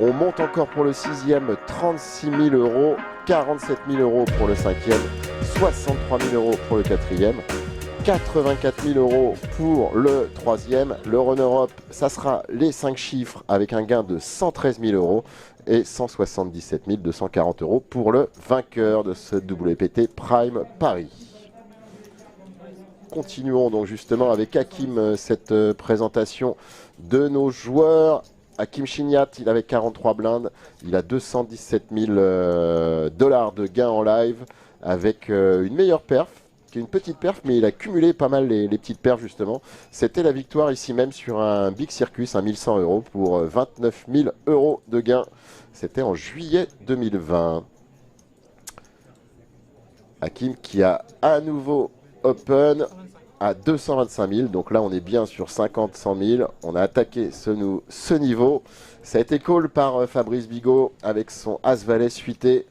On monte encore pour le 6e, 36 000 euros, 47 000 euros pour le 5e, 63 000 euros pour le 4e, 84 000 euros pour le 3e. Le runner-up, ça sera les 5 chiffres avec un gain de 113 000 euros et 177 240 euros pour le vainqueur de ce WPT Prime Paris. Continuons donc justement avec Hakim, cette présentation de nos joueurs. Hakim Chignat, il avait 43 blindes, il a 217 000 dollars de gains en live avec une meilleure perf, qui est une petite perf, mais il a cumulé pas mal les petites perfs justement. C'était la victoire ici même sur un Big Circus, un 1100 euros pour 29 000 euros de gains. C'était en juillet 2020. Hakim qui a à nouveau open à 225 000, donc là on est bien sur 50-100 000, on a attaqué ce niveau. Ça a été call par Fabrice Bigot avec son As-Valet suité.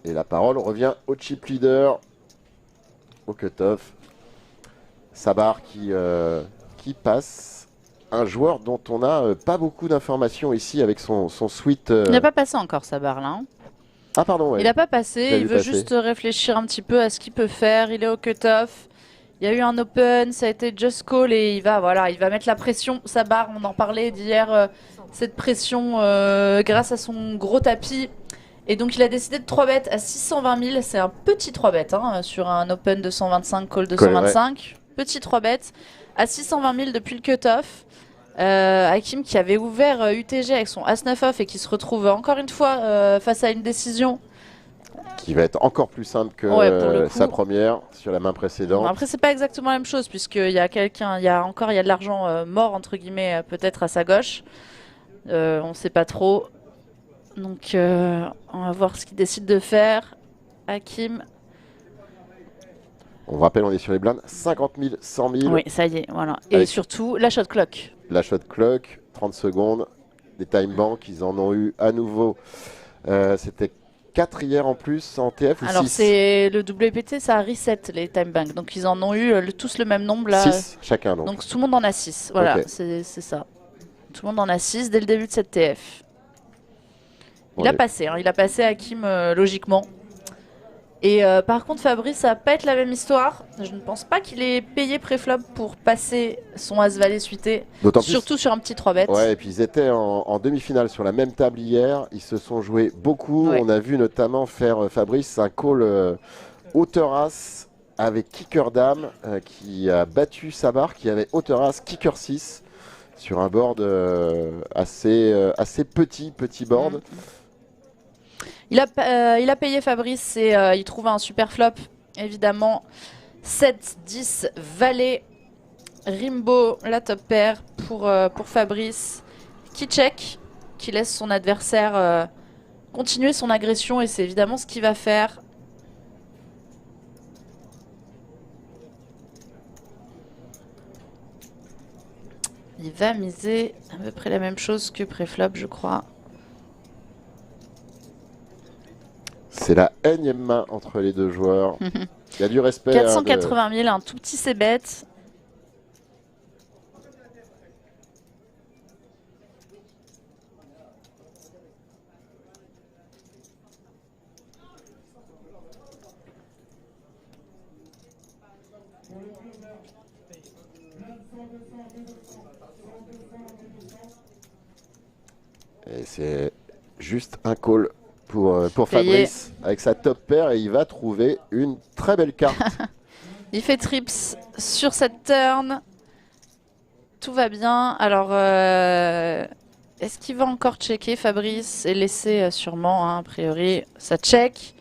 Et la parole revient au chip leader, au cut-off. Sabar qui passe, un joueur dont on n'a pas beaucoup d'informations ici avec son suite. Il n'a pas passé encore Sabar là. Hein. Ah pardon, ouais. Il n'a pas passé, il veut juste réfléchir un petit peu à ce qu'il peut faire. Il est au cut-off. Il y a eu un open, ça a été just call et il va mettre la pression. Sabar, on en parlait d'hier, cette pression grâce à son gros tapis. Et donc il a décidé de 3-bet à 620 000. C'est un petit 3-bet hein, sur un open 225, call 225. Ouais. Petit 3-bet à 620 000 depuis le cut-off. Hakim qui avait ouvert UTG avec son As-9 off et qui se retrouve encore une fois face à une décision qui va être encore plus simple que sa première sur la main précédente. Bon, après c'est pas exactement la même chose puisqu'il y a quelqu'un, il y a de l'argent mort entre guillemets peut-être à sa gauche. On sait pas trop. Donc on va voir ce qu'il décide de faire. Hakim. On rappelle, on est sur les blindes 50 000, 100 000. Oui, ça y est, voilà. Et surtout la shot clock. La shot clock, 30 secondes. Des time banks, ils en ont eu à nouveau. C'était 4 hier en plus en TF ou 6? Alors c'est le WPT, ça reset les time banks. Donc ils en ont eu tous le même nombre là. 6 chacun donc. Donc tout le monde en a 6. Voilà, okay. C'est ça. Tout le monde en a 6 dès le début de cette TF. Il a passé, hein, il a passé Hakim logiquement. Et par contre Fabrice, ça va pas être la même histoire. Je ne pense pas qu'il ait payé préflop pour passer son As-Valet suité. Surtout sur un petit 3-bet. Ouais, et puis ils étaient en demi-finale sur la même table hier. Ils se sont joués beaucoup. Ouais. On a vu notamment faire Fabrice un call hauteur As avec kicker dame qui a battu Sabar qui avait hauteur As kicker 6 sur un board assez petit board. Il a payé Fabrice et il trouve un super flop, évidemment. 7, 10, Valet, Rimbo, la top pair pour Fabrice. Qui check, qui laisse son adversaire continuer son agression et c'est évidemment ce qu'il va faire. Il va miser à peu près la même chose que préflop, je crois. C'est la énième main entre les deux joueurs. Il y a du respect. 480 000, un tout petit c-bet. Et c'est juste un call pour Fabrice avec sa top pair et il va trouver une très belle carte. Il fait trips sur cette turn. Tout va bien. Alors, est-ce qu'il va encore checker Fabrice et laisser sûrement, hein, a priori, ça check.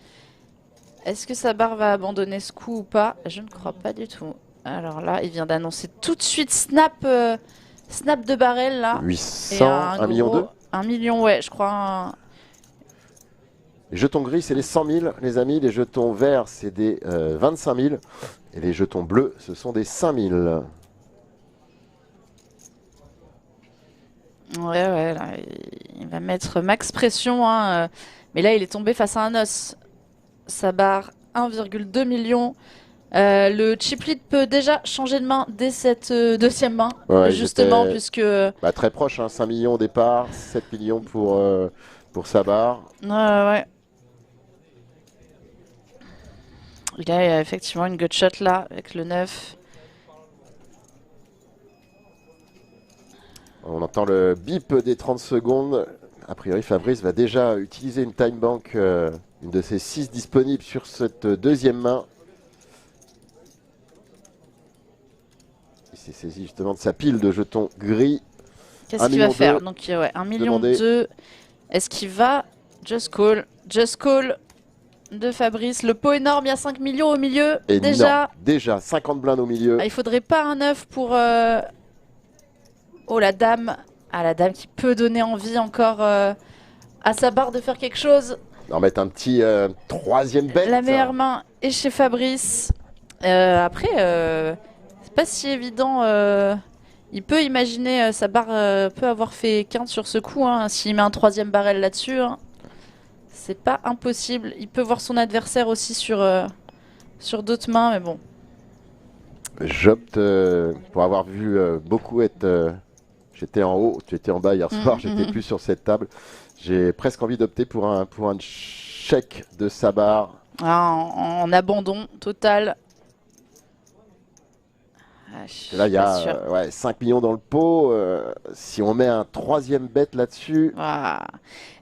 Est-ce que Sabar va abandonner ce coup ou pas? Je ne crois pas du tout. Alors là, il vient d'annoncer tout de suite snap de barrel là. 800, 1 million 2. 1 million, ouais, je crois. Les jetons gris, c'est les 100 000, les amis. Les jetons verts, c'est des 25 000. Et les jetons bleus, ce sont des 5 000. Ouais, là, il va mettre max pression. Hein, mais là, il est tombé face à un os. Sabar, 1,2 million. Le chip lead peut déjà changer de main dès cette deuxième main, Ouais, justement, puisque... bah, très proche, hein, 5 millions au départ, 7 millions pour Sabar. Ouais. Il a effectivement une gutshot là, avec le 9. On entend le bip des 30 secondes. A priori, Fabrice va déjà utiliser une time bank, une de ses 6 disponibles sur cette deuxième main. Il s'est saisi justement de sa pile de jetons gris. Qu'est-ce qu'il va faire? Donc, ouais, 1 million 2. Est-ce qu'il va Just Call? Just Call de Fabrice. Le pot énorme, il y a 5 millions au milieu. Et déjà. Non, déjà, 50 blindes au milieu. Ah, il faudrait pas un 9 pour... Oh, la dame. Ah, la dame qui peut donner envie encore à sa barre de faire quelque chose. On va mettre un petit troisième bet. La meilleure main est chez Fabrice. Après, c'est pas si évident. Il peut imaginer, sa barre peut avoir fait quinte sur ce coup. Hein, s'il met un troisième barrel là-dessus, hein. C'est pas impossible. Il peut voir son adversaire aussi sur d'autres mains, mais bon. J'opte pour avoir vu beaucoup être... J'étais en haut, tu étais en bas hier soir, j'étais plus sur cette table. J'ai presque envie d'opter pour un chèque de Sabar. Ah, en abandon total. Là, il y a 5 millions dans le pot. Si on met un troisième bet là-dessus...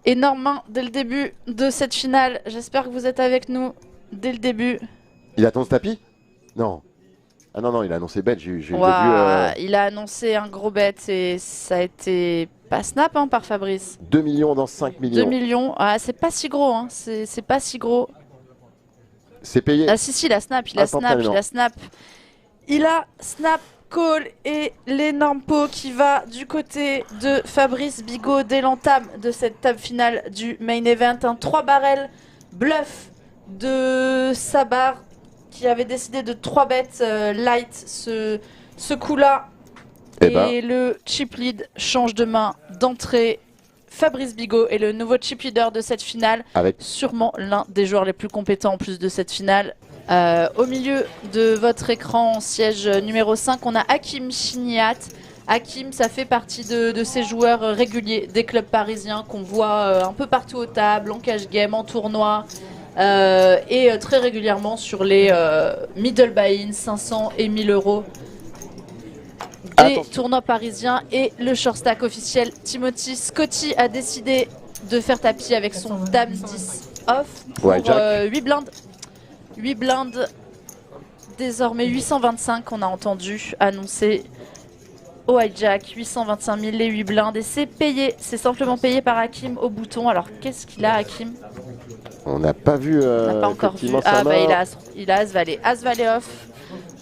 Énorme main dès le début de cette finale. J'espère que vous êtes avec nous dès le début. Il attend ce tapis? Non. Ah non, il a annoncé bet. Il a annoncé un gros bet et ça a été pas snap hein, par Fabrice. 2 millions dans 5 millions. 2 millions, c'est pas si gros. Hein. C'est pas si gros. C'est payé. Ah si, il a snap, il a snap. Il a snap, call et l'énorme pot qui va du côté de Fabrice Bigot dès l'entame de cette table finale du main event. Un 3 barrels bluff de Sabar qui avait décidé de 3 bêtes light ce coup-là. Et le chip lead change de main d'entrée. Fabrice Bigot est le nouveau chip leader de cette finale. Avec sûrement l'un des joueurs les plus compétents en plus de cette finale. Au milieu de votre écran, siège numéro 5, on a Hakim Chiniat. Hakim, ça fait partie de ces joueurs réguliers des clubs parisiens qu'on voit un peu partout aux tables, en cash game, en tournoi. Et très régulièrement sur les middle buy-in, 500 et 1000 euros des tournois parisiens. Et le short stack officiel, Timothy Scotty, a décidé de faire tapis avec son dame 10 off pour 8 blindes. 8 blindes, désormais 825, on a entendu annoncer au hijack, 825 000 les 8 blindes et c'est payé, c'est simplement payé par Hakim au bouton. Alors qu'est-ce qu'il a Hakim? On n'a pas vu. On n'a pas encore vu. Ah bah il a As-Valet. As-Valet off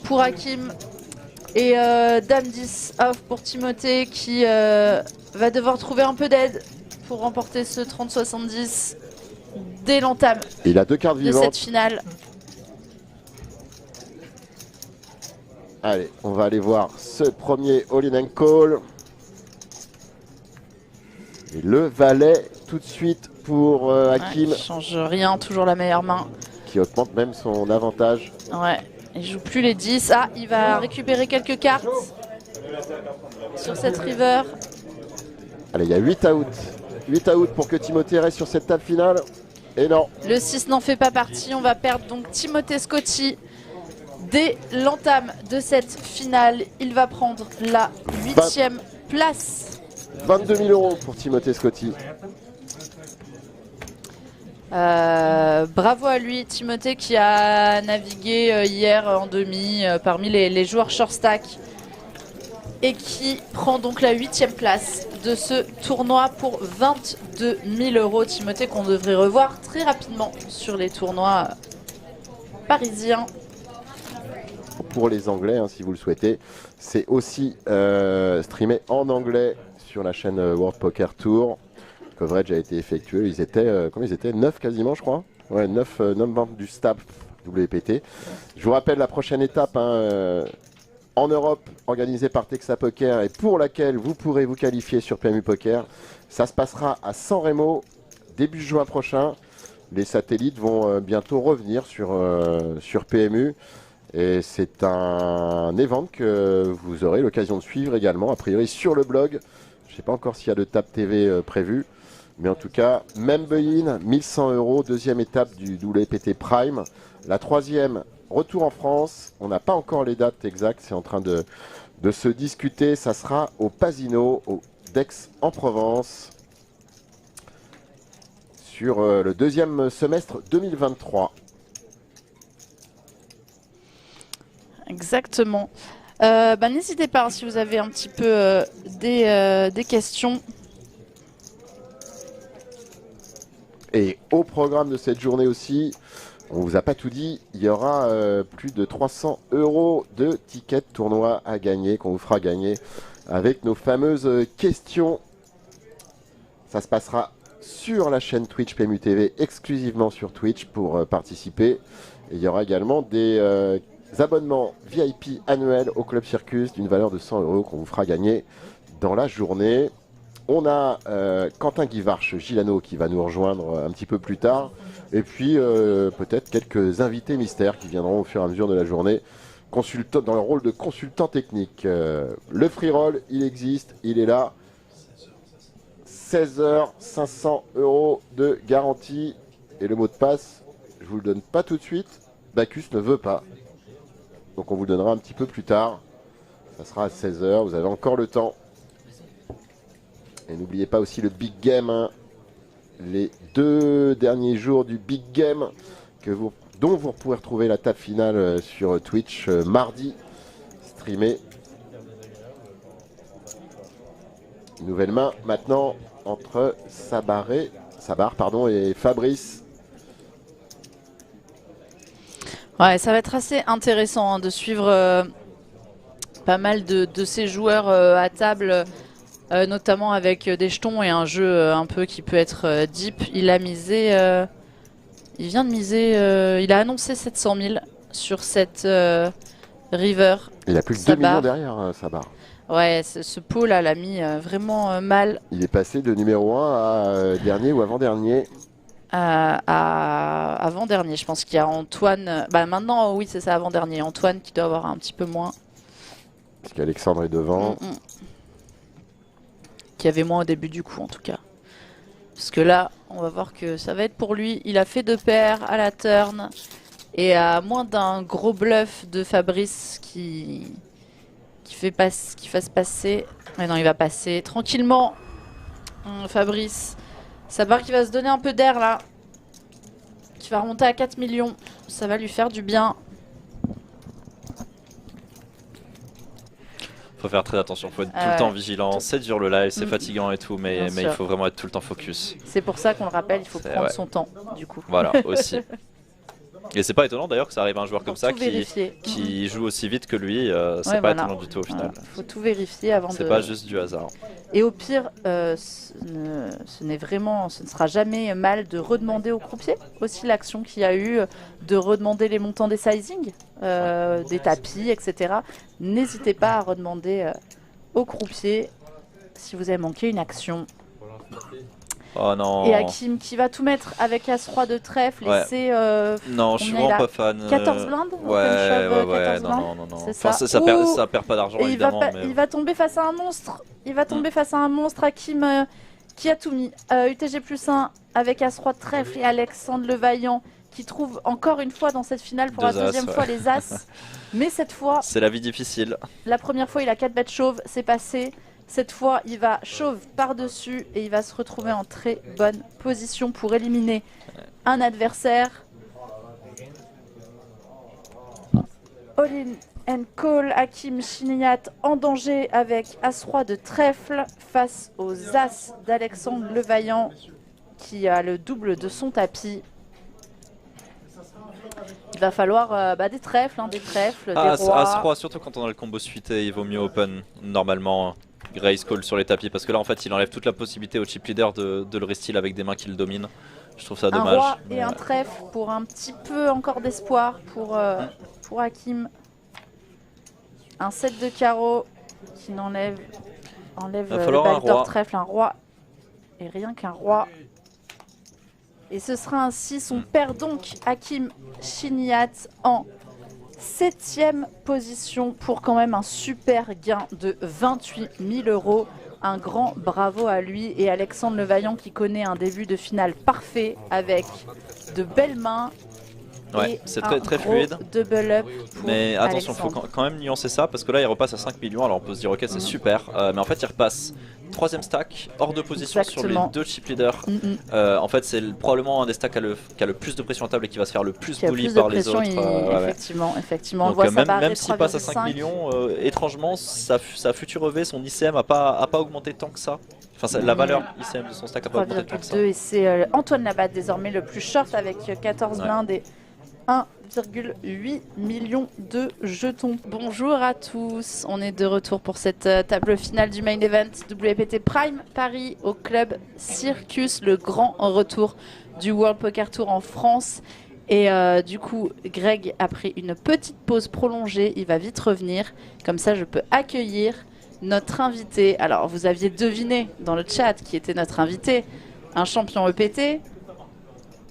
pour Hakim et Dame 10 off pour Timothée qui va devoir trouver un peu d'aide pour remporter ce 30-70 dès l'entame de cette finale. Allez, on va aller voir ce premier all-in and call. Et le valet tout de suite pour Hakim. Il change rien, toujours la meilleure main. Qui augmente même son avantage. Ouais, il joue plus les 10. Ah, il va récupérer quelques cartes sur cette river. Allez, il y a 8 out. 8 out pour que Timothée reste sur cette table finale. Et non. Le 6 n'en fait pas partie. On va perdre donc Timothée Scotty. Dès l'entame de cette finale, il va prendre la 8e place. 22 000 euros pour Timothée Scotty. Bravo à lui, Timothée, qui a navigué hier en demi parmi les joueurs short stack et qui prend donc la 8e place de ce tournoi pour 22 000 euros. Timothée qu'on devrait revoir très rapidement sur les tournois parisiens. Pour les Anglais, hein, si vous le souhaitez, c'est aussi streamé en anglais sur la chaîne World Poker Tour. Le coverage a été effectué. Ils étaient, combien ils étaient 9 quasiment, je crois. Ouais, 9 membres du staff WPT. Je vous rappelle la prochaine étape en Europe, organisée par Texa Poker et pour laquelle vous pourrez vous qualifier sur PMU Poker. Ça se passera à San Remo début juin prochain. Les satellites vont bientôt revenir sur PMU. Et c'est un event que vous aurez l'occasion de suivre également, a priori sur le blog. Je ne sais pas encore s'il y a de Tap TV prévu. Mais en tout cas, même buy-in, 1100 €, deuxième étape du WPT Prime. La troisième, retour en France. On n'a pas encore les dates exactes, c'est en train de se discuter. Ça sera au Pasino, au d'Aix-en-Provence, sur le deuxième semestre 2023. Exactement. N'hésitez pas si vous avez un petit peu des questions. Et au programme de cette journée aussi, on vous a pas tout dit, il y aura plus de 300 € de tickets tournoi à gagner, qu'on vous fera gagner avec nos fameuses questions. Ça se passera sur la chaîne Twitch PMU TV, exclusivement sur Twitch pour participer. Et il y aura également des abonnements VIP annuels au Club Circus d'une valeur de 100 € qu'on vous fera gagner dans la journée. On a Quentin Guivarch Gilano qui va nous rejoindre un petit peu plus tard. Et puis peut-être quelques invités mystères qui viendront au fur et à mesure de la journée dans le rôle de consultant technique. Le free roll, il existe, il est là. 16 h, 500 € de garantie. Et le mot de passe, je vous le donne pas tout de suite. Bacchus ne veut pas. Donc on vous le donnera un petit peu plus tard. Ça sera à 16 h, vous avez encore le temps. Et n'oubliez pas aussi le Big Game, hein. Les 2 derniers jours du Big Game dont vous pourrez retrouver la table finale sur Twitch mardi, streamé. Nouvelle main maintenant entre Sabar et Fabrice. Ouais, ça va être assez intéressant hein, de suivre pas mal de ces joueurs à table. Notamment avec des jetons et un jeu un peu qui peut être deep. Il a misé, il vient de miser, il a annoncé 700 000 sur cette river. Il a plus de 2 millions derrière Sabar. Ouais, ce pot là l'a mis vraiment mal. Il est passé de numéro 1 à dernier ou avant-dernier. À avant-dernier, je pense qu'il y a Antoine. Maintenant, oui, c'est ça, avant-dernier. Antoine qui doit avoir un petit peu moins. Parce qu'Alexandre est devant. Qui avait moins au début du coup en tout cas. Parce que là, on va voir que ça va être pour lui. Il a fait 2 paires à la turn. Et à moins d'un gros bluff de Fabrice qui fasse passer. Mais non, il va passer tranquillement. Fabrice. Sabar qui va se donner un peu d'air là. Qui va remonter à 4 millions. Ça va lui faire du bien. Faut faire très attention, faut être tout le temps vigilant. C'est dur le live, c'est fatigant et tout, mais il faut vraiment être tout le temps focus. C'est pour ça qu'on le rappelle, il faut prendre son temps du coup. Voilà, aussi. Et c'est pas étonnant d'ailleurs que ça arrive à un joueur comme ça qui joue aussi vite que lui, c'est pas étonnant du tout au final. Faut tout vérifier avant de... C'est pas juste du hasard. Et au pire, ce ne sera jamais mal de redemander au croupier aussi l'action qu'il y a eu, de redemander les montants des sizing, des tapis, etc. N'hésitez pas à redemander au croupier si vous avez manqué une action. Oh non. Et Hakim qui va tout mettre avec As-Roi de trèfle et c'est... non, je suis vraiment pas fan. 14 blindes Ouais, non. Enfin, ça perd pas d'argent évidemment. Il va tomber face à un monstre. Il va tomber face à un monstre, Hakim qui a tout mis. UTG plus 1 avec As-Roi de trèfle et Alexandre Levaillant qui trouve encore une fois dans cette finale pour la deuxième fois les As. Mais cette fois... C'est la vie difficile. La première fois, il a 4 bêtes chauves, c'est passé. Cette fois, il va chauve par-dessus et il va se retrouver en très bonne position pour éliminer un adversaire. All-in and call, Hakim Chiniat en danger avec As-Roi de trèfle face aux As d'Alexandre Levaillant qui a le double de son tapis. Il va falloir des trèfles, des rois. As-Roi, surtout quand on a le combo suité, il vaut mieux open normalement. Grace call sur les tapis parce que là en fait il enlève toute la possibilité au chip leader de le restyle avec des mains qui le dominent. Je trouve ça dommage. Un roi et un trèfle pour un petit peu encore d'espoir pour Hakim. Un 7 de carreau qui enlève le backdoor trèfle, un roi et rien qu'un roi. Et ce sera ainsi, on perd donc Hakim Chiniat en 7e position pour quand même un super gain de 28 000 €. Un grand bravo à lui et Alexandre Levaillant qui connaît un début de finale parfait avec de belles mains. Ouais, c'est très fluide. Double up mais attention, il faut quand même nuancer ça parce que là il repasse à 5 millions. Alors on peut se dire ok c'est super, mais en fait il repasse 3ème stack hors de position sur les 2 chip leaders. En fait c'est probablement un des stacks qui a le plus de pression à table et qui va se faire le plus bully par les autres. Effectivement. Donc, même s'il passe à 5 millions, étrangement sa future EV, son ICM a pas augmenté tant que ça. Enfin la valeur ICM de son stack a pas augmenté tant que ça. Et c'est Antoine Labatte désormais le plus short avec 14 blindes et 1,8 million de jetons. Bonjour à tous, on est de retour pour cette table finale du main event WPT Prime Paris au club Circus, le grand retour du World Poker Tour en France. Et du coup, Greg a pris une petite pause prolongée, il va vite revenir, comme ça je peux accueillir notre invité. Alors vous aviez deviné dans le chat qui était notre invité, un champion EPT,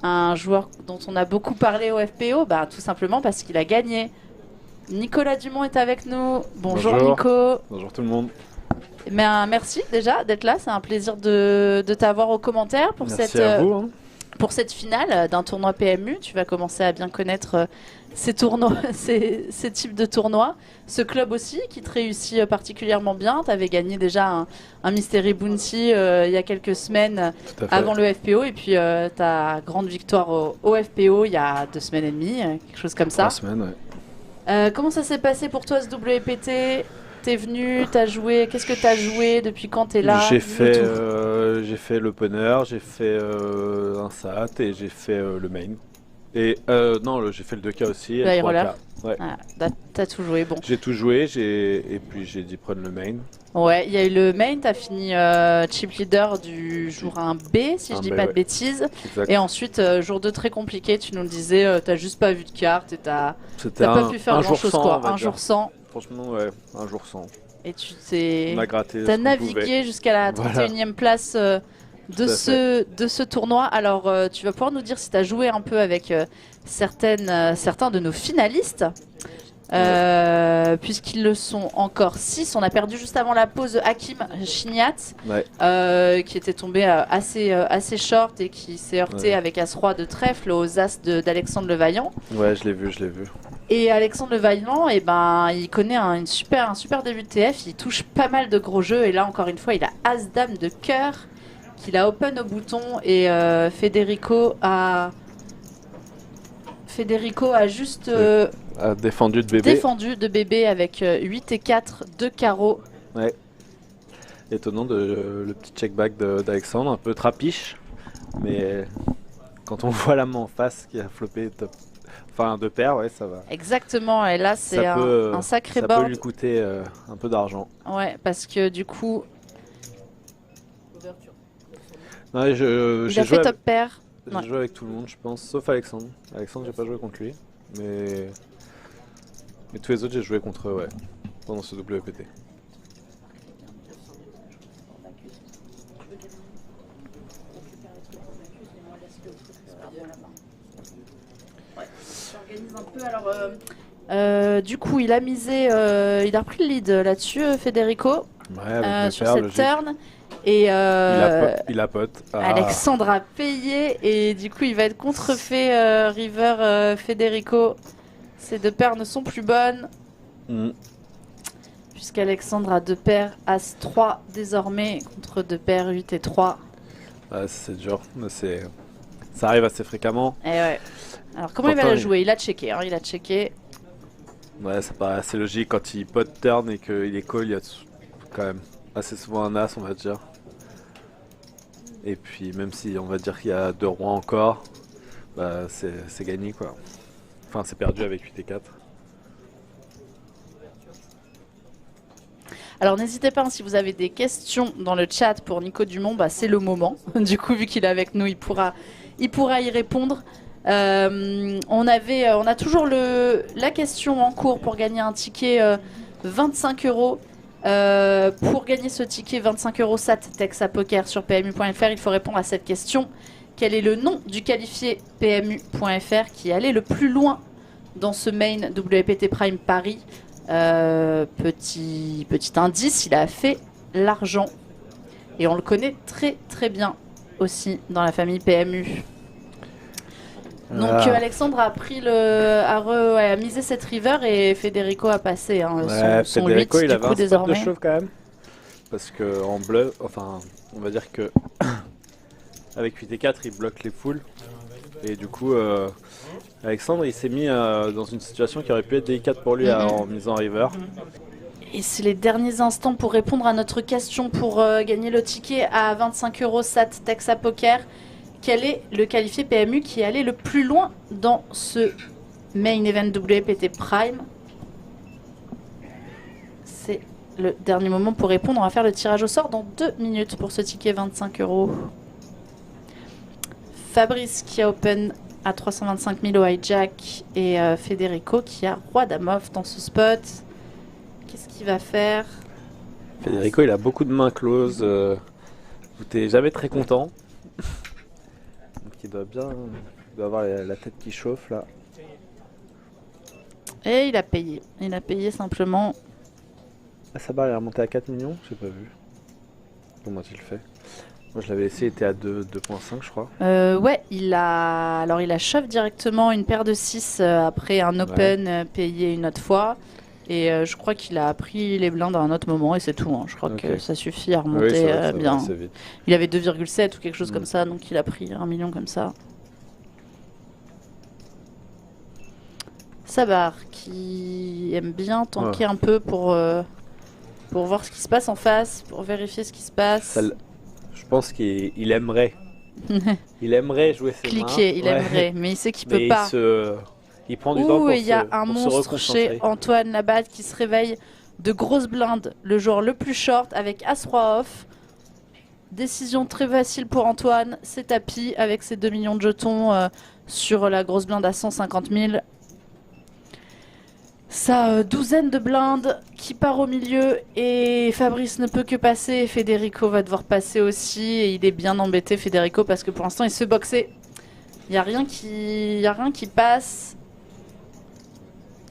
un joueur dont on a beaucoup parlé au FPO, bah, tout simplement parce qu'il a gagné. Nicolas Dumont est avec nous. Bonjour Nico. Bonjour tout le monde. Merci déjà d'être là, c'est un plaisir de t'avoir aux commentaires pour pour cette finale d'un tournoi PMU. Tu vas commencer à bien connaître ces tournois, ces types de tournois. Ce club aussi qui te réussit particulièrement bien. Tu avais gagné déjà un Mystery Bounty il y a quelques semaines avant le FPO. Et puis ta grande victoire au FPO il y a 2 semaines et demie, quelque chose comme ça. 3 semaines, ouais. Comment ça s'est passé pour toi ce WPT? T'es venu, t'as joué, qu'est-ce que t'as joué, depuis quand t'es là? J'ai fait l'opener, j'ai fait un SAT et j'ai fait le main. Et non, j'ai fait le 2K aussi. Le high roller. Ouais. Ah, t'as tout joué, bon. J'ai tout joué et puis j'ai dû prendre le main. Ouais, il y a eu le main, t'as fini chip leader du jour 1B, si je dis pas de bêtises. Exact. Et ensuite, jour 2 très compliqué, tu nous le disais, t'as juste pas vu de carte et t'as pas pu faire grand chose quoi. Un jour sans. Franchement, ouais, un jour sans. Et tu t'es. On a gratté. T'as navigué jusqu'à la 31e place de ce tournoi. Alors, tu vas pouvoir nous dire si t'as joué un peu avec certains de nos finalistes. Puisqu'ils le sont encore 6. On a perdu juste avant la pause Hakim Chignat, qui était tombé assez short et qui s'est heurté avec As-Roi de trèfle aux As d'Alexandre Levaillant. Ouais, je l'ai vu. Et Alexandre Levaillant, il connaît un super début de TF, il touche pas mal de gros jeux et là encore une fois il a As-Dame de cœur qu'il a open au bouton et Federico a juste a défendu de bébé avec 8 et 4 de carreau. Ouais. Étonnant le petit check-back d'Alexandre, un peu trapiche, mais quand on voit la main en face qui a floppé top. Enfin, 2 paires, ouais, ça va. Exactement, et là c'est un sacré board. Ça peut lui coûter un peu d'argent. Ouais, parce que du coup... Ouais, il a fait top pair. J'ai joué avec tout le monde, je pense, sauf Alexandre. Alexandre, j'ai pas joué contre lui, mais tous les autres, j'ai joué contre eux, ouais, pendant ce WPT. Un peu. Alors, du coup, il a misé, il a repris le lead là-dessus, Federico, sur cette turn. Et il a pote. Alexandre a payé et du coup, il va être contrefait River Federico. Ces 2 paires ne sont plus bonnes. Puisqu'Alexandre a 2 paires As-3 désormais contre 2 paires 8 et 3. C'est dur, mais ça arrive assez fréquemment. Et ouais. Alors comment il va la jouer? Il a checké, hein, il a checké. Ouais, ça paraît assez logique quand il pot turn et qu'il est call, il y a quand même assez souvent un as, on va dire. Et puis même si on va dire qu'il y a 2 rois encore, bah c'est gagné quoi. Enfin c'est perdu avec 8 et 4. Alors n'hésitez pas, hein, si vous avez des questions dans le chat pour Nico Dumont, bah, c'est le moment. Du coup, vu qu'il est avec nous, il pourra y répondre. On a toujours la question en cours pour gagner un ticket 25 €. Pour gagner ce ticket 25 € SAT Texa Poker sur PMU.fr, il faut répondre à cette question. Quel est le nom du qualifié PMU.fr qui allait le plus loin dans ce main WPT Prime Paris. Petit indice, il a fait l'argent. Et on le connaît très très bien aussi dans la famille PMU. Donc Alexandre a pris a misé cette river et Federico a passé son Federico 8 il du avait coup un spot désormais. de chauve quand même. Parce que en bleu, enfin on va dire que avec 8 et 4 il bloque les foules. Et du coup Alexandre il s'est mis dans une situation qui aurait pu être délicate pour lui en misant river. Et c'est les derniers instants pour répondre à notre question pour gagner le ticket à 25 € SAT Texa Poker. Quel est le qualifié PMU qui est allé le plus loin dans ce main event WPT Prime? C'est le dernier moment pour répondre. On va faire le tirage au sort dans 2 minutes pour ce ticket 25 €. Fabrice qui a open à 325 000 au hijack et Federico qui a roi dame off dans ce spot. Qu'est-ce qu'il va faire? Federico il a beaucoup de mains closes. Vous n'êtes jamais très content. Il doit avoir la tête qui chauffe là. Et il a payé. Il a payé simplement. Ah, sa barre est remontée à 4 millions, j'ai pas vu. Comment a-t-il fait? Moi je l'avais laissé, il était à 2,5 je crois. Ouais, il a shove directement une paire de 6 après un open payé une autre fois. Et je crois qu'il a pris les blindes à un autre moment et c'est tout. Je crois que ça suffit à remonter bien. Il avait 2,7 ou quelque chose comme ça, donc il a pris 1 million comme ça. Sabar qui aime bien tanker un peu pour voir ce qui se passe en face, pour vérifier ce qui se passe. Je pense qu'il aimerait. Il aimerait jouer ses mains. Cliquer, il aimerait, mais il sait qu'il peut pas. Il prend du temps pour il y a un monstre chez Antoine Labatte qui se réveille de grosses blindes, le joueur le plus short avec As-Roi off. Décision très facile pour Antoine, c'est tapis avec ses 2 millions de jetons sur la grosse blinde à 150 000. Sa douzaine de blindes qui part au milieu et Fabrice ne peut que passer. Federico va devoir passer aussi et il est bien embêté Federico parce que pour l'instant il se fait boxer. Il n'y a rien qui passe.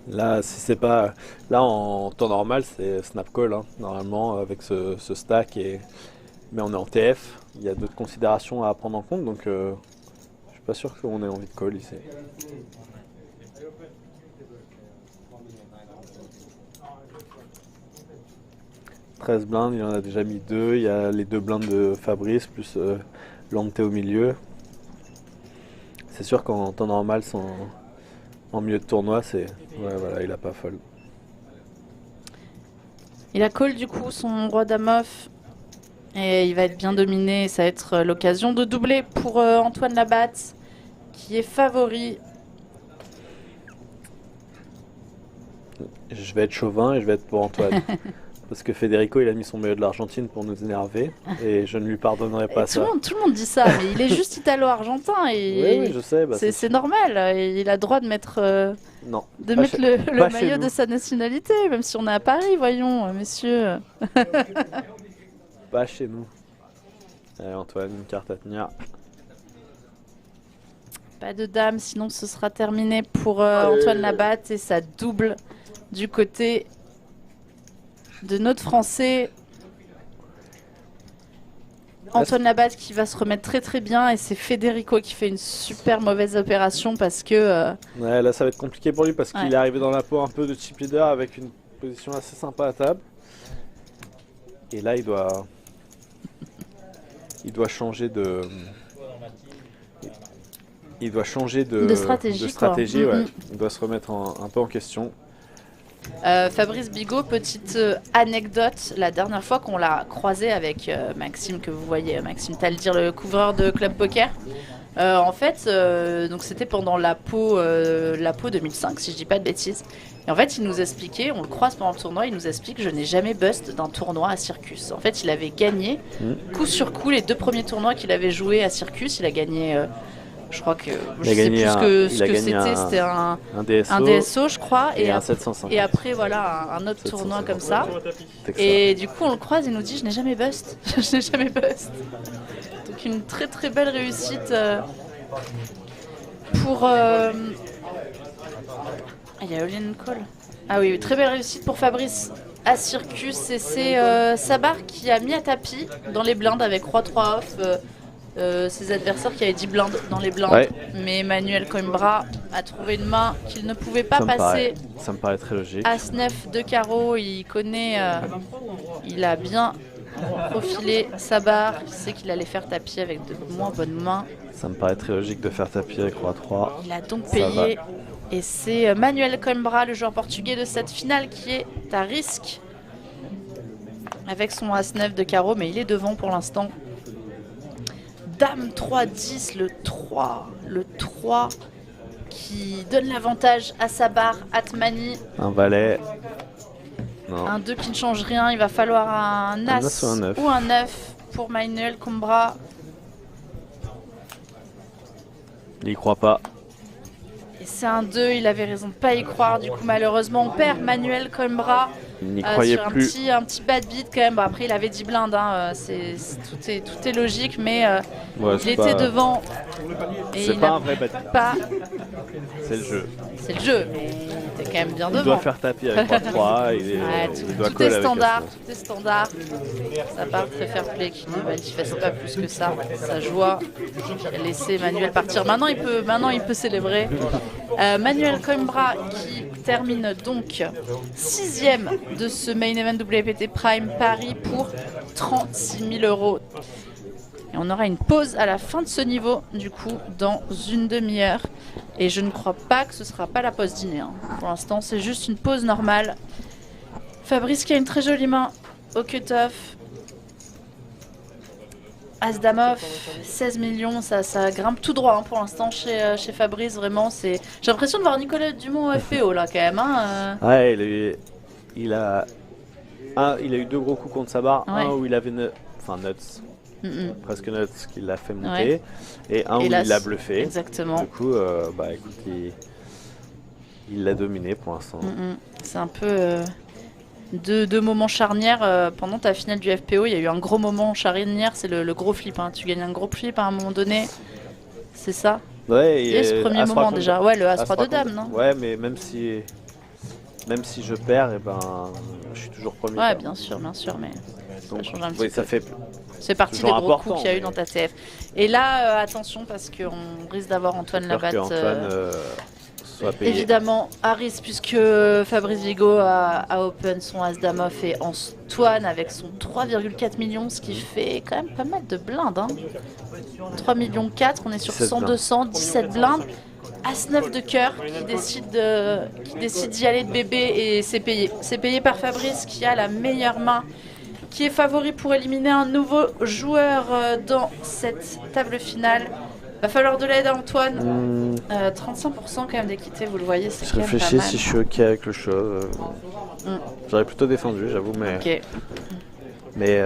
Là, si c'est pas. Là, en temps normal, c'est snap call, hein, normalement, avec ce stack. Mais on est en TF, il y a d'autres considérations à prendre en compte, donc je suis pas sûr qu'on ait envie de call ici. « 13 blindes, il en a déjà mis 2. Il y a les 2 blindes de Fabrice, plus Lante au milieu. C'est sûr qu'en temps normal, en milieu de tournoi, c'est... Ouais, voilà, il a pas fold. Il a call du coup son roi dame off. Et il va être bien dominé. Ça va être l'occasion de doubler pour Antoine Labatte, qui est favori. Je vais être chauvin et je vais être pour Antoine. Parce que Federico, il a mis son maillot de l'Argentine pour nous énerver. Et je ne lui pardonnerai pas ça. Tout le monde dit ça, mais il est juste italo-argentin. Oui, je sais. Bah, c'est normal. Il a le droit de mettre, le maillot de sa nationalité, même si on est à Paris, voyons, messieurs. Pas chez nous. Allez, Antoine, une carte à tenir. Pas de dame, sinon ce sera terminé pour Antoine Labatte et ça double du côté de notre Français. Antoine Labatte qui va se remettre très très bien et c'est Federico qui fait une super mauvaise opération parce que... Ouais, là ça va être compliqué pour lui parce qu'il est arrivé dans la peau un peu de chip leader avec une position assez sympa à table. Et là il doit changer de... Il doit changer de stratégie ouais. Il doit se remettre un peu en question. Fabrice Bigot, petite anecdote, la dernière fois qu'on l'a croisé avec Maxime, que vous voyez, Maxime Taldir, le couvreur de Club Poker, en fait, donc c'était pendant la PO 2005, si je dis pas de bêtises. Et en fait, il nous expliquait, on le croise pendant le tournoi, il nous explique que je n'ai jamais bust d'un tournoi à Circus. En fait, il avait gagné coup sur coup les 2 premiers tournois qu'il avait joués à Circus, il a gagné... je crois que je sais plus ce que c'était un DSO je crois et un 705. Et après voilà un autre tournoi comme ça et du coup on le croise et nous dit je n'ai jamais bust. Je n'ai jamais bust. Donc une très très belle réussite pour Il y a Olin Call. Ah oui, très belle réussite pour Fabrice à Circus. Et c'est Sabar qui a mis à tapis dans les blindes avec Roi 3 off. Ses adversaires qui avaient 10 blindes dans les blindes. Ouais. Mais Manuel Coimbra a trouvé une main qu'il ne pouvait pas passer. Ça me paraît très logique. As-9 de carreau, il connaît, il a bien profilé Sabar. Il sait qu'il allait faire tapis avec de moins bonnes mains. Ça me paraît très logique de faire tapis avec Roi 3. Il a donc payé. Et c'est Manuel Coimbra, le joueur portugais de cette finale, qui est à risque avec son As-9 de carreau, mais il est devant pour l'instant. Dame 3-10, le 3 qui donne l'avantage à Sabar, Atmani. Un valet. Non. Un 2 qui ne change rien, il va falloir un As ou un 9 pour Manuel Coimbra. Il y croit pas. Et c'est un 2, il avait raison de pas y croire, du coup malheureusement on perd Manuel Coimbra. Il n'y croyait sur plus. un petit bad beat quand même. Bon, après il avait 10 blindes, hein. Tout est logique, mais ouais, il était devant. C'est pas un vrai bad beat. C'est le jeu. C'est le jeu, mais il était quand même bien devant. Il doit faire tapis avec 3-3. Tout est standard, tout est standard. Ça part très fair play qui ne manifeste pas plus que ça. Sa joie. Il a laissé Manuel partir. Maintenant il peut célébrer. Manuel Coimbra qui termine donc 6ème de ce main event WPT Prime Paris pour 36 000 €. Et on aura une pause à la fin de ce niveau, du coup, dans une demi-heure. Et je ne crois pas que ce sera pas la pause dîner. Hein. Pour l'instant, c'est juste une pause normale. Fabrice qui a une très jolie main au cut-off. As-Dame off, 16 millions, ça grimpe tout droit hein, pour l'instant chez Fabrice. Vraiment, j'ai l'impression de voir Nicolas Dumont au FPO là quand même. Hein. Ouais, il a eu 2 gros coups contre Sabar. Ouais. Un où il avait nuts. Presque nuts qui l'a fait monter. Ouais. Et un où il l'a bluffé. Exactement. Du coup, écoute, il l'a dominé pour l'instant. C'est un peu deux moments charnières. Pendant ta finale du FPO, il y a eu un gros moment charnière, c'est le gros flip. Hein. Tu gagnes un gros flip à un moment donné. C'est ça? Ouais, et ce premier moment déjà. Ouais, le As-3 de dame, non? Ouais, mais même si je perds, je suis toujours premier. Ouais, bien sûr, mais donc, ça change un petit peu. C'est parti des gros coups qu'il y a eu dans ta TF. Et là, attention, parce qu'on risque d'avoir Antoine Labatte. Évidemment, à risque, puisque Fabrice Vigo a open son As-Dame off et Antoine avec son 3,4 millions, ce qui fait quand même pas mal de blindes. Hein. 3,4 millions, on est sur 100-200, 17 blindes. As-9 de cœur qui décide d'y aller de bébé et c'est payé. C'est payé par Fabrice qui a la meilleure main, qui est favori pour éliminer un nouveau joueur dans cette table finale. Va falloir de l'aide à Antoine. 35% quand même d'équité, vous le voyez, c'est quand même pas mal. Je réfléchis si je suis ok avec le show. J'aurais plutôt défendu, j'avoue, mais... Okay. Mais...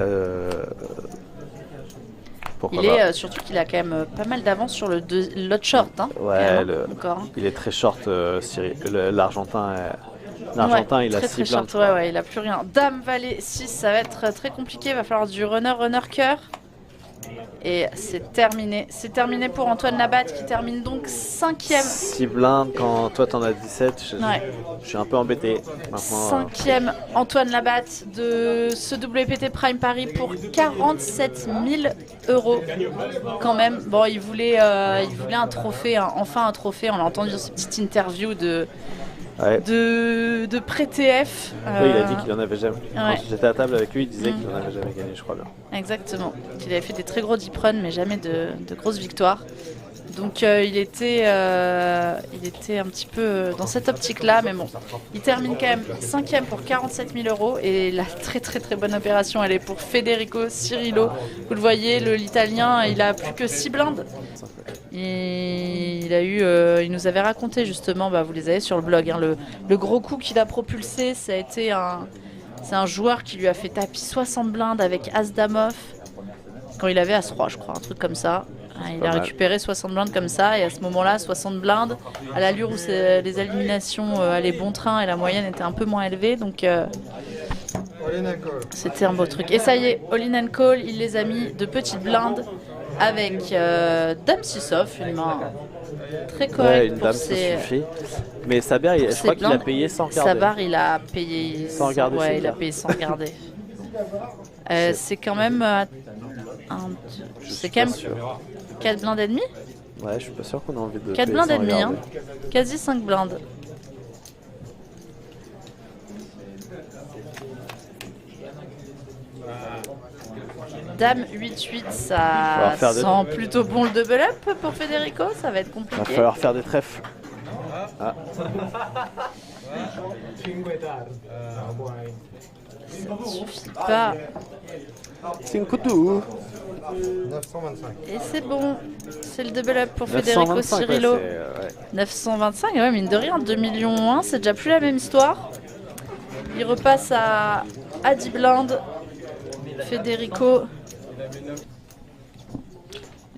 il est surtout qu'il a quand même pas mal d'avance sur l'autre short. Hein, ouais, il est très short, l'Argentin. L'Argentin, il a 6 short, ouais, il a plus rien. Dame, valet, 6, ça va être très compliqué. Il va falloir du runner, cœur. Et c'est terminé. C'est terminé pour Antoine Labatte qui termine donc 5ème. 6 blindes quand toi t'en as 17. Je suis un peu embêté. 5ème Antoine Labatte de ce WPT Prime Paris pour 47 000 € quand même. Bon, il voulait un trophée, hein, enfin un trophée. On l'a entendu dans cette petite interview de pré-TF. Oui, il a dit qu'il en avait jamais. Quand j'étais à table avec lui, il disait qu'il en avait jamais gagné, je crois bien. Exactement. Qu'il avait fait des très gros deep runs, mais jamais de grosses victoires. Donc il était un petit peu dans cette optique-là, mais bon. Il termine quand même 5ème pour 47 000 €. Et la très bonne opération, elle est pour Federico Cirillo. Vous le voyez, l'Italien, il a plus que 6 blindes. Il nous avait raconté justement, vous les avez sur le blog, hein, le gros coup qu'il a propulsé, ça a été c'est un joueur qui lui a fait tapis 60 blindes avec As-Dame off quand il avait As-3, je crois, un truc comme ça. Il a récupéré 60 blindes comme ça, et à ce moment-là, 60 blindes, à l'allure où les éliminations allaient bon train et la moyenne était un peu moins élevée, donc c'était un beau truc. Et ça y est, All in and Call, il les a mis de petites blindes avec Dame 6 off, une main Très correct. Une dame, ça suffit. Mais Saber, je crois qu'il a payé sans regarder. Saber, il a payé sans regarder. Ouais, il a payé sans regarder. C'est quand même c'est quand même 4 blindes et demi. Ouais, je suis pas sûr qu'on a envie de 4 blindes et demi, hein. Quasi 5 blindes. Dame 8-8, ça sent plutôt bon le double up pour Federico, ça va être compliqué. Il va falloir faire des trèfles. Ah. Ça ne suffit pas. 5-2. 925. Et c'est bon, c'est le double up pour Federico Cirillo. 925, ouais, mine de rien, 2,1 millions, c'est déjà plus la même histoire. Il repasse à 10 blindes. Federico.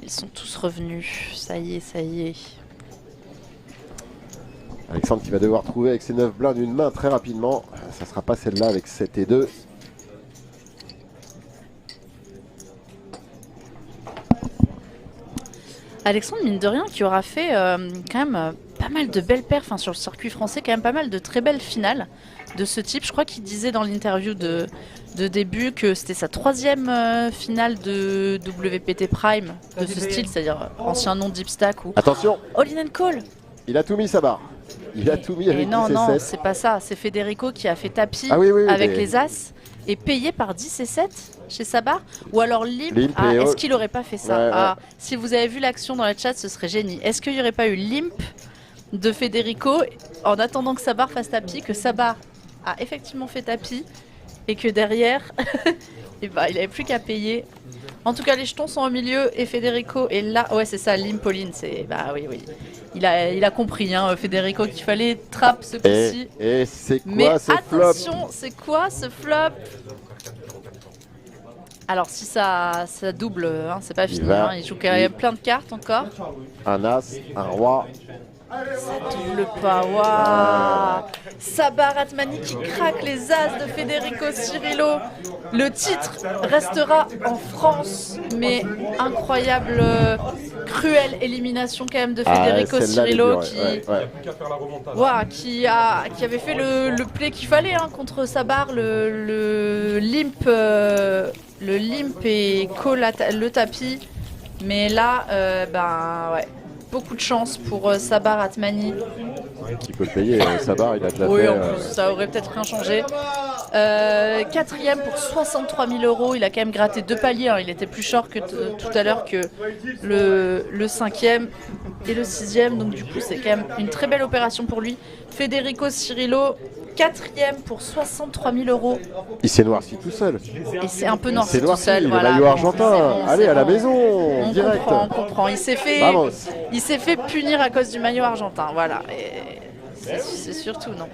Ils sont tous revenus, ça y est, ça y est. Alexandre qui va devoir trouver avec ses 9 blindes une main très rapidement. Ça sera pas celle-là avec 7 et 2. Alexandre, mine de rien, qui aura fait quand même pas mal de belles perfs sur le circuit français, quand même pas mal de très belles finales de ce type. Je crois qu'il disait dans l'interview de début que c'était sa 3e finale de WPT Prime de ce style, c'est-à-dire ancien nom Deep Stack ou Attention, All In and Call. Il a tout mis Sabar. Il a tout mis avec 10 non, et 7. non, c'est pas ça. C'est Federico qui a fait tapis avec les As et payé par 10 et 7 chez Sabar. Ou alors Limp. Est-ce qu'il aurait pas fait ça? Si vous avez vu l'action dans le chat, ce serait génie. Est-ce qu'il n'y aurait pas eu Limp de Federico en attendant que Sabar fasse tapis, que Sabar a effectivement fait tapis et que derrière, il n'avait plus qu'à payer. En tout cas, les jetons sont au milieu et Federico est là. Ouais, c'est ça, Limp Pauline. Oui. Il a compris, Federico, qu'il fallait trap ce coup-ci. Et c'est quoi Mais ce flop? attention, c'est quoi ce flop? Alors, si ça double, c'est pas fini. Il joue quand même plein de cartes encore. Un As, un Roi. Ça double pas, waouh! Sabar Atmani qui craque les As de Federico Cirillo. Le titre restera en France, mais incroyable, cruelle élimination quand même de Federico Cirillo qui avait fait le play qu'il fallait contre Sabar, le limp et call le tapis. Mais là, beaucoup de chance pour Sabar Atmani. Qui peut le payer, Sabar il a déjà oui, fait. En plus, ça aurait peut-être rien changé. 4e pour 63 000 €. Il a quand même gratté 2 paliers. Il était plus short que tout à l'heure que le 5e et le 6e. Donc du coup, c'est quand même une très belle opération pour lui. Federico Cirillo, 4e pour 63 000 €. Il s'est noirci tout seul. Et c'est un peu noirci tout seul. Le maillot argentin. Allez, à la maison, direct. On comprend. Il s'est fait punir à cause du maillot argentin. Voilà. C'est surtout non.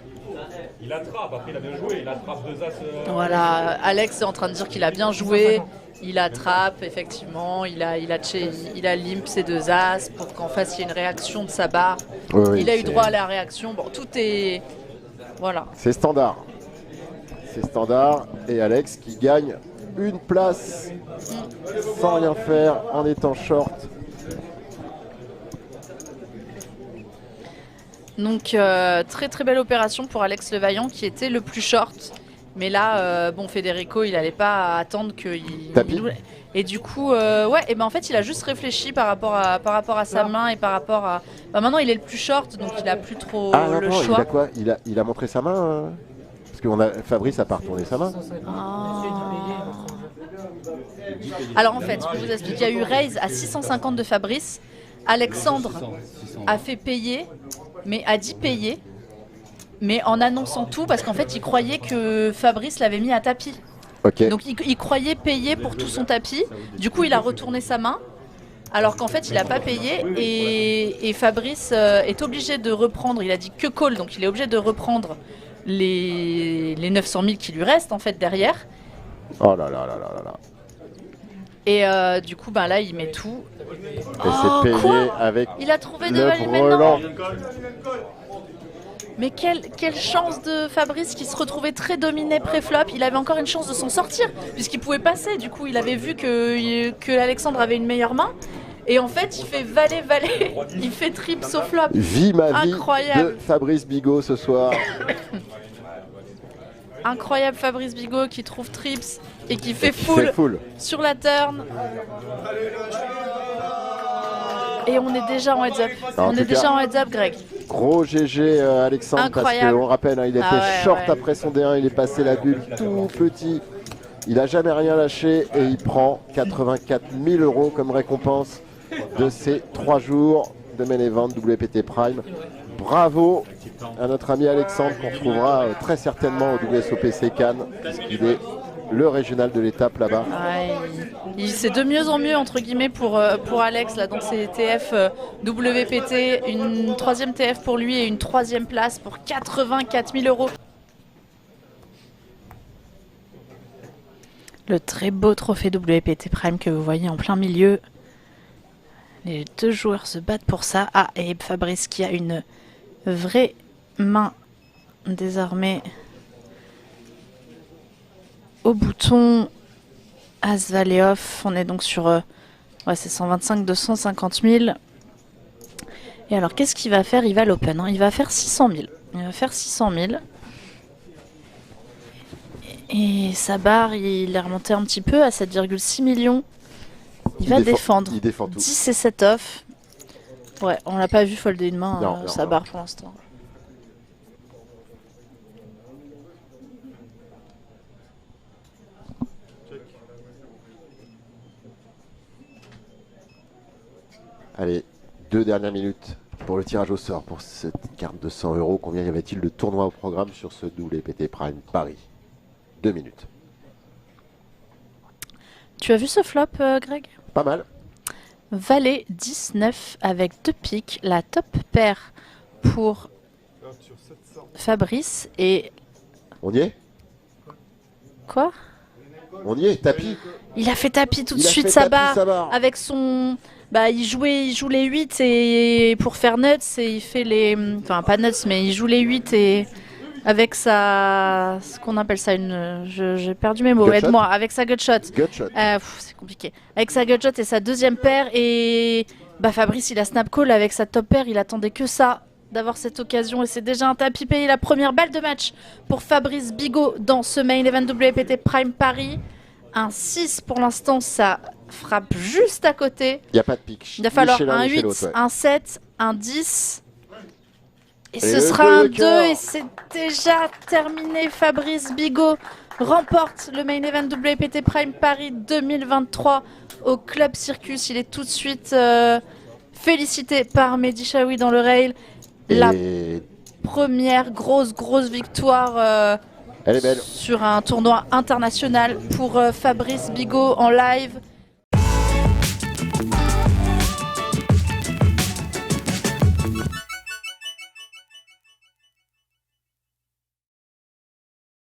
Il attrape, après il a bien joué, il attrape 2 As. Voilà, Alex est en train de dire qu'il a bien joué. Il attrape, effectivement, il a limp ses 2 As pour qu'en face il y ait une réaction de Sabar. Il a eu droit à la réaction. Bon, tout est... Voilà. C'est standard. C'est standard. Et Alex qui gagne une place sans rien faire en étant short. Donc très très belle opération pour Alex Levaillant qui était le plus short. Mais là, Federico, il n'allait pas attendre qu'il... Et du coup, en fait, il a juste réfléchi par rapport à sa main et par rapport à... maintenant, il est le plus short, donc il a plus trop le choix. Il a quoi? Il a montré sa main Parce que Fabrice a pas retourné sa main. Alors en fait, je vous explique, il y a eu raise à 650 de Fabrice. Alexandre a fait payer, mais a dit payer, mais en annonçant tout, parce qu'en fait, il croyait que Fabrice l'avait mis à tapis. Okay. Donc il croyait payer pour tout son tapis. Du coup, il a retourné sa main, alors qu'en fait, il n'a pas payé. Et Fabrice est obligé de reprendre, il a dit que call, donc il est obligé de reprendre les 900 000 qui lui restent, en fait, derrière. Oh là là là là là. Et du coup, là, il met tout. Et c'est payé avec il a trouvé de le brelan. Mais quelle chance de Fabrice qui se retrouvait très dominé pré-flop. Il avait encore une chance de s'en sortir puisqu'il pouvait passer. Du coup, il avait vu que Alexandre avait une meilleure main. Et en fait, il fait valet, il fait trips au flop. Vie ma vie Incroyable. de Fabrice Bigot ce soir. Incroyable Fabrice Bigot qui trouve trips et qui fait full sur la turn. Et on est déjà en heads up. On est déjà en heads up, Greg. Gros GG Alexandre, incroyable. parce qu'on rappelle, hein, il était short après son D1, il est passé la bulle tout petit. Il n'a jamais rien lâché et il prend 84 000 € comme récompense de ces 3 jours de main event WPT Prime. Bravo à notre ami Alexandre qu'on retrouvera très certainement au WSOPC Cannes, puisqu'il est le régional de l'étape là-bas. C'est de mieux en mieux entre guillemets pour Alex là, dans ses TF WPT, une 3e TF pour lui et une 3e place pour 84 000 €. Le très beau trophée WPT Prime que vous voyez en plein milieu. Les 2 joueurs se battent pour ça. Ah, et Fabrice qui a une vraie main désormais au bouton. As valet off. On est donc sur c'est 125 250 000. Et alors qu'est-ce qu'il va faire? Il va l'open, hein. Il va faire 600 000. Il va faire 600 000. Et sa barre, il est remonté un petit peu à 7,6 millions. Il va défendre. Il défend tout. 10 et 7 off. Ouais, on l'a pas vu folder une main, non, sa barre pour l'instant. Allez, 2 dernières minutes pour le tirage au sort pour cette carte de 100 €. Combien y avait-il de tournois au programme sur ce WPT Prime Paris? 2 minutes. Tu as vu ce flop, Greg? Pas mal. Valet 19 avec 2 piques, la top paire pour Fabrice et... On y est? Quoi? On y est, tapis. Il a fait tapis tout de suite sa barre avec son... Bah, il joue les 8 et pour faire nuts et il fait les... Enfin, pas nuts, mais il joue les 8 et... Avec sa... Ce qu'on appelle ça une... J'ai perdu mes mots, aide-moi. Avec sa gutshot. C'est compliqué. Avec sa gutshot et sa 2e paire. Et bah, Fabrice, il a snap call avec sa top paire. Il attendait que ça, d'avoir cette occasion. Et c'est déjà un tapis payé. La première balle de match pour Fabrice Bigot dans ce main event WPT Prime Paris. Un 6 pour l'instant, ça frappe juste à côté. Il n'y a pas de pique. Il va falloir un 8, un 7, un 10... Et ce sera un 2 et c'est déjà terminé. Fabrice Bigot remporte le main event WPT Prime Paris 2023 au Club Circus. Il est tout de suite félicité par Mehdi Chaoui dans le rail. La première grosse victoire elle est belle. sur un tournoi international pour Fabrice Bigot en live.